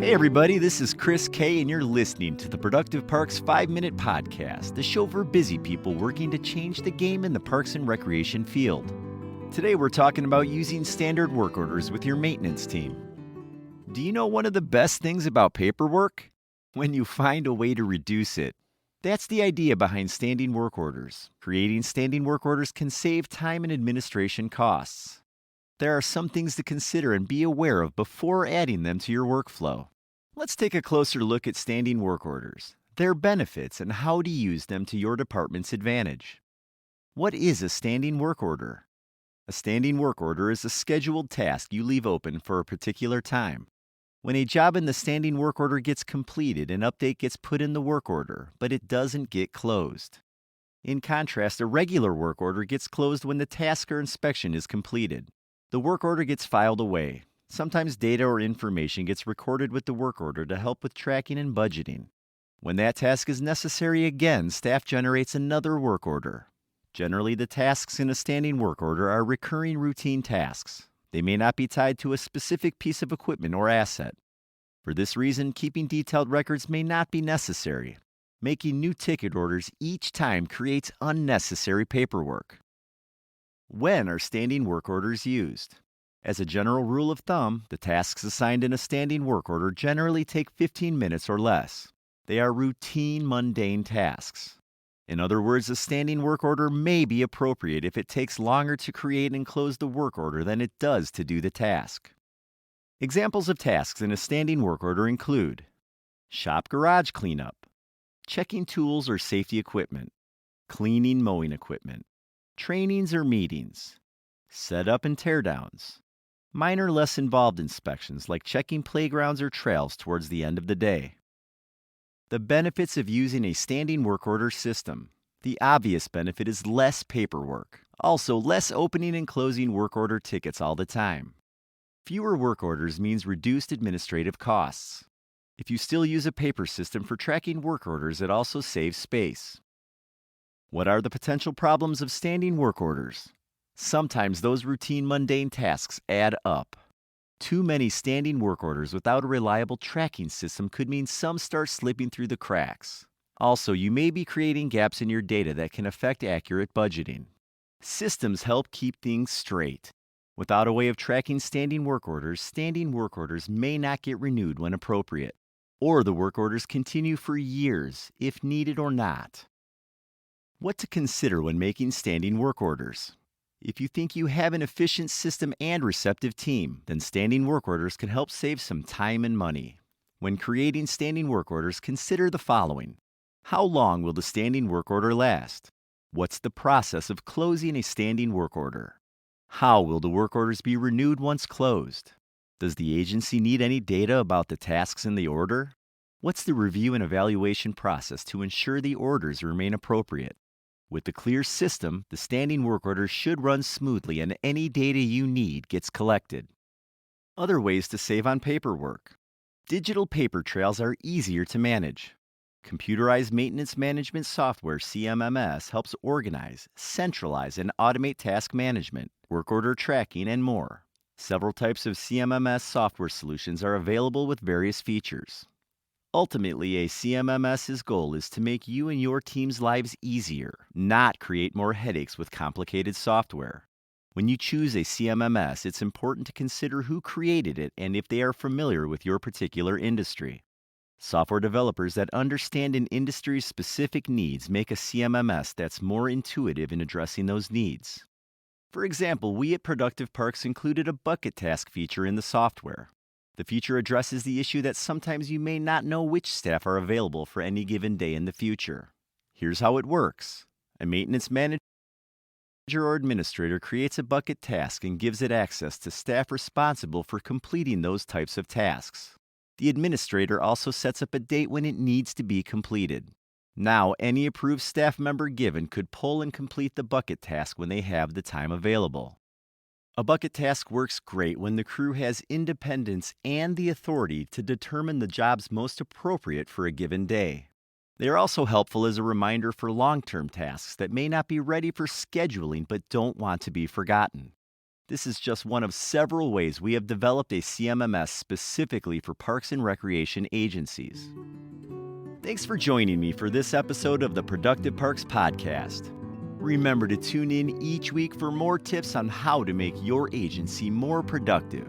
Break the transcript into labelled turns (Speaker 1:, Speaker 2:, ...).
Speaker 1: Hey everybody, this is Chris K, and you're listening to the Productive Parks 5-Minute Podcast, the show for busy people working to change the game in the parks and recreation field. Today we're talking about using standard work orders with your maintenance team. Do you know one of the best things about paperwork? When you find a way to reduce it. That's the idea behind standing work orders. Creating standing work orders can save time and administration costs. There are some things to consider and be aware of before adding them to your workflow. Let's take a closer look at standing work orders, their benefits, and how to use them to your department's advantage. What is a standing work order? A standing work order is a scheduled task you leave open for a particular time. When a job in the standing work order gets completed, an update gets put in the work order, but it doesn't get closed. In contrast, a regular work order gets closed when the task or inspection is completed. The work order gets filed away. Sometimes data or information gets recorded with the work order to help with tracking and budgeting. When that task is necessary again, staff generates another work order. Generally, the tasks in a standing work order are recurring routine tasks. They may not be tied to a specific piece of equipment or asset. For this reason, keeping detailed records may not be necessary. Making new ticket orders each time creates unnecessary paperwork. When are standing work orders used? As a general rule of thumb, the tasks assigned in a standing work order generally take 15 minutes or less. They are routine, mundane tasks. In other words, a standing work order may be appropriate if it takes longer to create and close the work order than it does to do the task. Examples of tasks in a standing work order include shop garage cleanup, checking tools or safety equipment, cleaning mowing equipment, trainings or meetings, setup and teardowns, minor less involved inspections like checking playgrounds or trails towards the end of the day. The benefits of using a standing work order system. The obvious benefit is less paperwork. Also, less opening and closing work order tickets all the time. Fewer work orders means reduced administrative costs. If you still use a paper system for tracking work orders, it also saves space. What are the potential problems of standing work orders? Sometimes those routine mundane tasks add up. Too many standing work orders without a reliable tracking system could mean some start slipping through the cracks. Also, you may be creating gaps in your data that can affect accurate budgeting. Systems help keep things straight. Without a way of tracking standing work orders may not get renewed when appropriate, or the work orders continue for years, if needed or not. What to consider when making standing work orders. If you think you have an efficient system and receptive team, then standing work orders can help save some time and money. When creating standing work orders, consider the following. How long will the standing work order last? What's the process of closing a standing work order? How will the work orders be renewed once closed? Does the agency need any data about the tasks in the order? What's the review and evaluation process to ensure the orders remain appropriate? With the clear system, the standing work order should run smoothly and any data you need gets collected. Other ways to save on paperwork. Digital paper trails are easier to manage. Computerized maintenance management software CMMS helps organize, centralize, and automate task management, work order tracking, and more. Several types of CMMS software solutions are available with various features. Ultimately, a CMMS's goal is to make you and your team's lives easier, not create more headaches with complicated software. When you choose a CMMS, it's important to consider who created it and if they are familiar with your particular industry. Software developers that understand an industry's specific needs make a CMMS that's more intuitive in addressing those needs. For example, we at Productive Parks included a bucket task feature in the software. The feature addresses the issue that sometimes you may not know which staff are available for any given day in the future. Here's how it works. A maintenance manager or administrator creates a bucket task and gives it access to staff responsible for completing those types of tasks. The administrator also sets up a date when it needs to be completed. Now, any approved staff member given could pull and complete the bucket task when they have the time available. A bucket task works great when the crew has independence and the authority to determine the jobs most appropriate for a given day. They are also helpful as a reminder for long-term tasks that may not be ready for scheduling but don't want to be forgotten. This is just one of several ways we have developed a CMMS specifically for parks and recreation agencies. Thanks for joining me for this episode of the Productive Parks Podcast. Remember to tune in each week for more tips on how to make your agency more productive.